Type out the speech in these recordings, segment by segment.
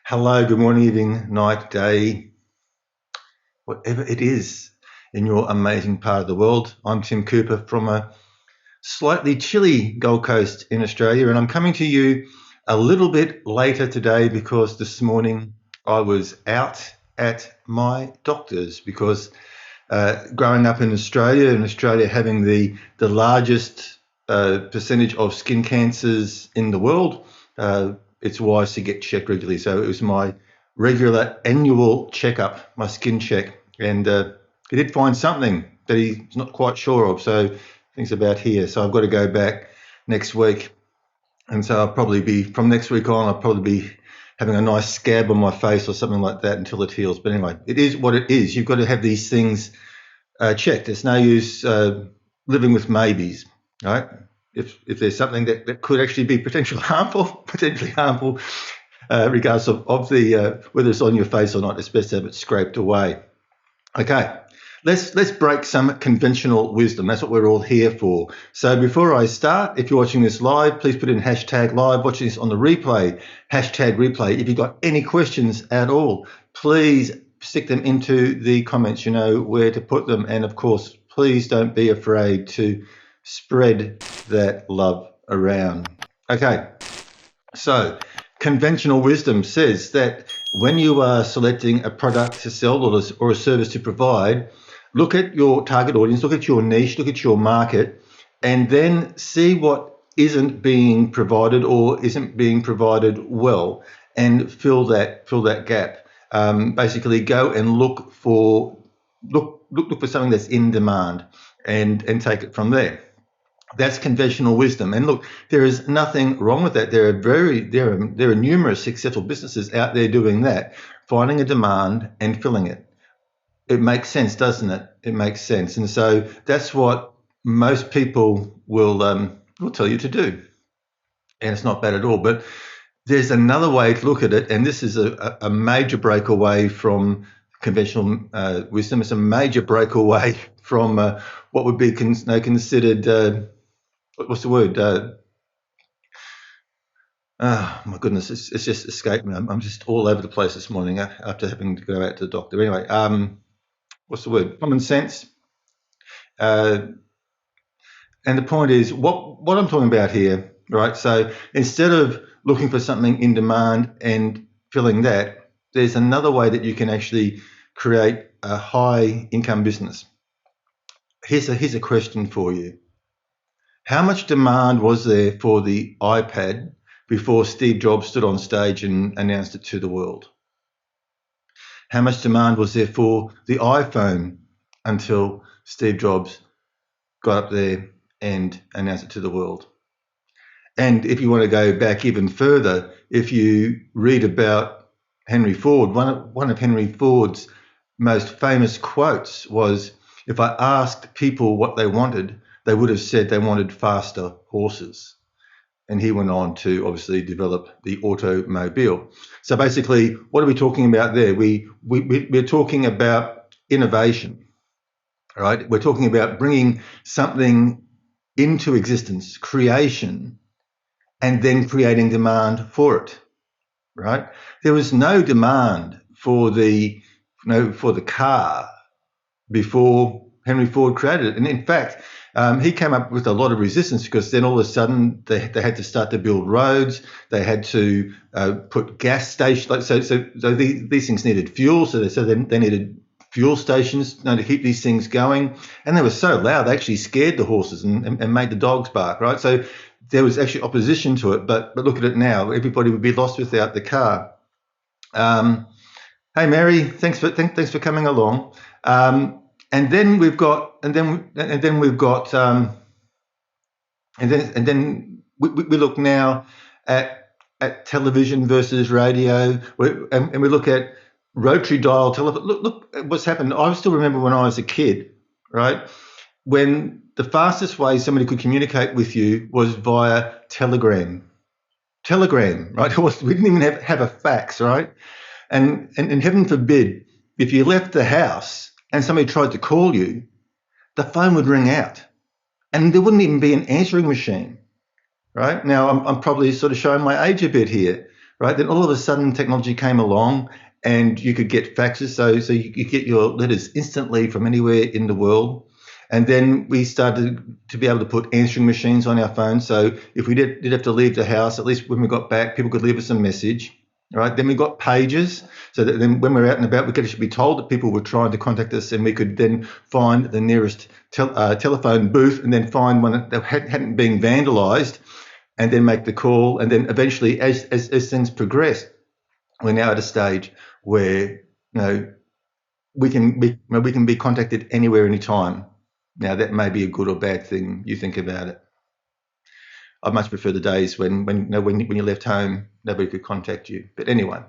Hello, good morning, evening, night, day, whatever it is in your amazing part of the world. I'm Tim Cooper from a slightly chilly Gold Coast in Australia, and I'm coming to you a little bit later today because this morning I was out at my doctor's because growing up in Australia having the largest percentage of skin cancers in the world, it's wise to get checked regularly. So it was my regular annual checkup, my skin check, and he did find something that he's not quite sure of. So things about here. So I've got to go back next week, and so I'll probably be from next week on. I'll probably be having a nice scab on my face or something like that until it heals. But anyway, it is what it is. You've got to have these things checked. It's no use living with maybes, right? If there's something that could actually be potentially harmful, regardless of the whether it's on your face or not, it's best to have it scraped away. Okay, let's break some conventional wisdom. That's what we're all here for. So before I start, if you're watching this live, please put in hashtag live. Watching this on the replay, hashtag replay. If you've got any questions at all, please stick them into the comments. You know where to put them, and of course, please don't be afraid to spread that love around. Okay, so conventional wisdom says that when you are selecting a product to sell or a service to provide, look at your target audience, look at your niche, look at your market, and then see what isn't being provided or isn't being provided well, and fill that gap. Basically, go and look for something that's in demand, and take it from there. That's conventional wisdom. And look, there is nothing wrong with that. There are numerous successful businesses out there doing that, finding a demand and filling it. It makes sense, doesn't it? It makes sense. And so that's what most people will tell you to do. And it's not bad at all. But there's another way to look at it, and this is a major breakaway from conventional wisdom. It's a major breakaway from what would be considered what's the word? Oh my goodness, it's just escaped me. I'm just all over the place this morning after having to go out to the doctor. Anyway, what's the word? Common sense. Uh, and the point is, what I'm talking about here, right? So instead of looking for something in demand and filling that, there's another way that you can actually create a high income business. Here's a question for you. How much demand was there for the iPad before Steve Jobs stood on stage and announced it to the world? How much demand was there for the iPhone until Steve Jobs got up there and announced it to the world? And if you want to go back even further, if you read about Henry Ford, one of Henry Ford's most famous quotes was, "If I asked people what they wanted, they would have said they wanted faster horses." And he went on to obviously develop the automobile. So basically, what are we talking about there? We're talking about innovation, right? We're talking about bringing something into existence, creation, and then creating demand for it, right? There was no demand for the car before Henry Ford created it. And in fact, he came up with a lot of resistance because then all of a sudden they had to start to build roads. They had to put gas stations. So these things needed fuel. So they needed fuel stations to keep these things going. And they were so loud, they actually scared the horses and made the dogs bark, right? So there was actually opposition to it. But look at it now. Everybody would be lost without the car. Hey, Mary, thanks for coming along. And then we've got, and then we've got, and then we look now at television versus radio, and we look at rotary dial telephone. Look what's happened. I still remember when I was a kid, right? When the fastest way somebody could communicate with you was via telegram. Telegram, right? We didn't even have a fax, right? And heaven forbid, if you left the house and somebody tried to call you, the phone would ring out and there wouldn't even be an answering machine, right? Now, I'm probably sort of showing my age a bit here, right? Then all of a sudden technology came along and you could get faxes. So you could get your letters instantly from anywhere in the world. And then we started to be able to put answering machines on our phones. So if we did have to leave the house, at least when we got back, people could leave us a message. Right. Then we got pages, so that then when we're out and about, we could actually be told that people were trying to contact us, and we could then find the nearest telephone booth, and then find one that hadn't been vandalised, and then make the call. And then eventually, as things progress, we're now at a stage where we can be contacted anywhere, anytime. Now that may be a good or bad thing. You think about it. I much prefer the days when you left home, nobody could contact you. But anyway,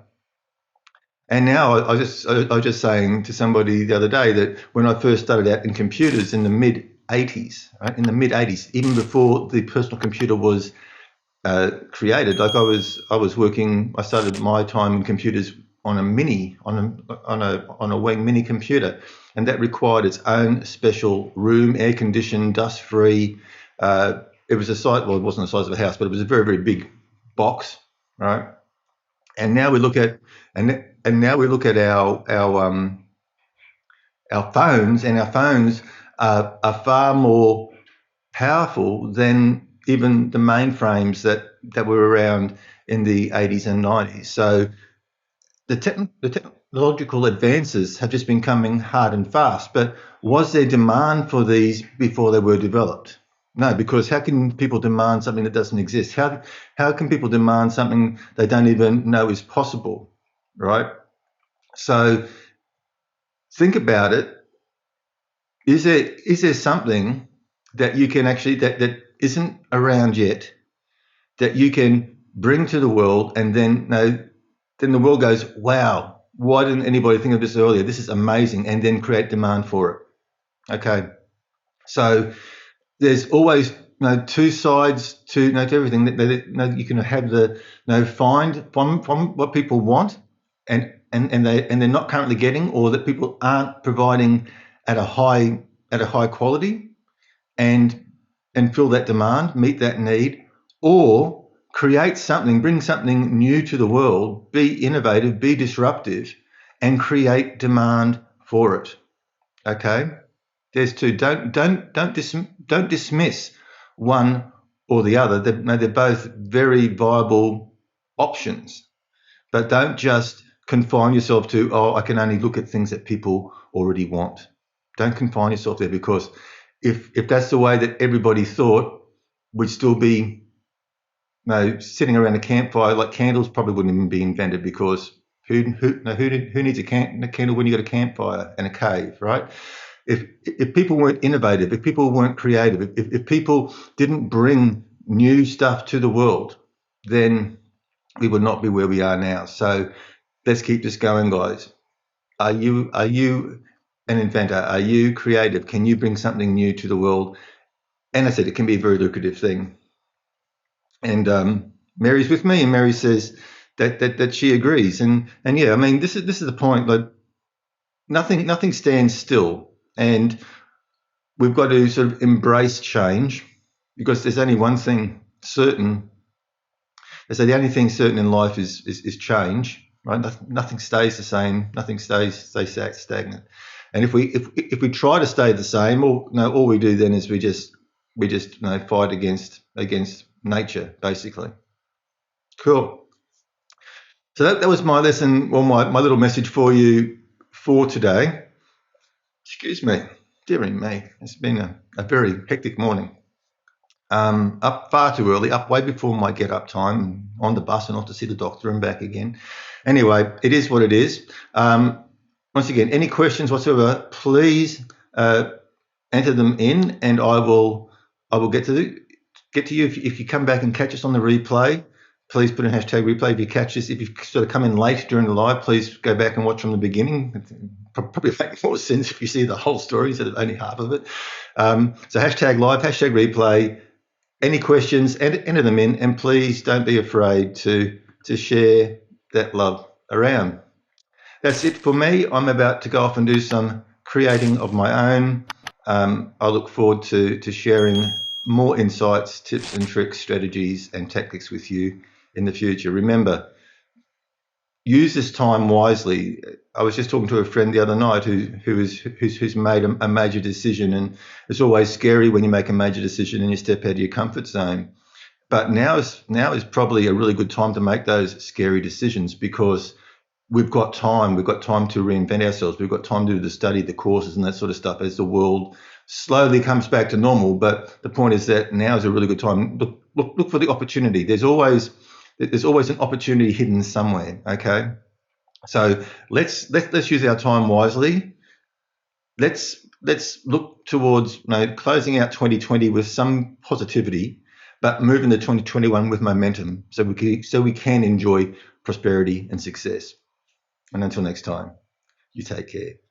and now I was just saying to somebody the other day that when I first started out in computers in the mid 80s, right, in the mid 80s, even before the personal computer was created, like I was working. I started my time in computers on a Wang mini computer, and that required its own special room, air conditioned, dust free. It was it wasn't the size of a house, but it was a very, very big box, right? And now we look at our phones, and our phones are far more powerful than even the mainframes that were around in the 80s and 90s. So the technological advances have just been coming hard and fast. But was there demand for these before they were developed? No, because how can people demand something that doesn't exist? How can people demand something they don't even know is possible, right? So think about it. Is there something that you can actually that isn't around yet that you can bring to the world, and then the world goes, wow, why didn't anybody think of this earlier? This is amazing, and then create demand for it. Okay, so there's always two sides to everything. That you can have find from what people want, and they're not currently getting, or that people aren't providing at a high quality, and fill that demand, meet that need, or create something, bring something new to the world, be innovative, be disruptive, and create demand for it. Okay, there's two. Don't dismiss one or the other. They're both very viable options, but don't just confine yourself to, I can only look at things that people already want. Don't confine yourself there, because if that's the way that everybody thought, we'd still be sitting around a campfire. Like, candles probably wouldn't even be invented, because who needs a candle when you got a campfire and a cave, right? If people weren't innovative, if people weren't creative, if people didn't bring new stuff to the world, then we would not be where we are now. So let's keep this going, guys. Are you an inventor? Are you creative? Can you bring something new to the world? And I said, it can be a very lucrative thing. And Mary's with me, and Mary says that she agrees. And yeah, I mean, this is the point. Like, nothing stands still, and we've got to sort of embrace change, because there's only one thing certain. They say the only thing certain in life is change. Right? Nothing stays the same. Nothing stays stagnant. And if we try to stay the same, all we do then is we just fight against nature, basically. Cool. So that was my lesson, or my little message for you for today. Excuse me, dearie me. It's been a very hectic morning. Up far too early, up way before my get-up time, on the bus and off to see the doctor and back again. Anyway, it is what it is. Once again, any questions whatsoever, please enter them in, and I will get to you. If you come back and catch us on the replay, please put in #replay. If you catch us, if you sort of come in late during the live, please go back and watch from the beginning. It probably make more sense if you see the whole story instead of only half of it. So #live, #replay. Any questions, enter them in, and please don't be afraid to share that love around. That's it for me. I'm about to go off and do some creating of my own. I look forward to sharing more insights, tips and tricks, strategies and tactics with you in the future. Remember, use this time wisely. I was just talking to a friend the other night who's made a major decision, and it's always scary when you make a major decision and you step out of your comfort zone. But now is probably a really good time to make those scary decisions because we've got time. We've got time to reinvent ourselves. We've got time to do the study, the courses, and that sort of stuff as the world slowly comes back to normal. But the point is that now is a really good time. Look for the opportunity. There's always an opportunity hidden somewhere. Okay, so let's use our time wisely. Let's look towards closing out 2020 with some positivity, but moving to 2021 with momentum, so we can enjoy prosperity and success. And until next time, you take care.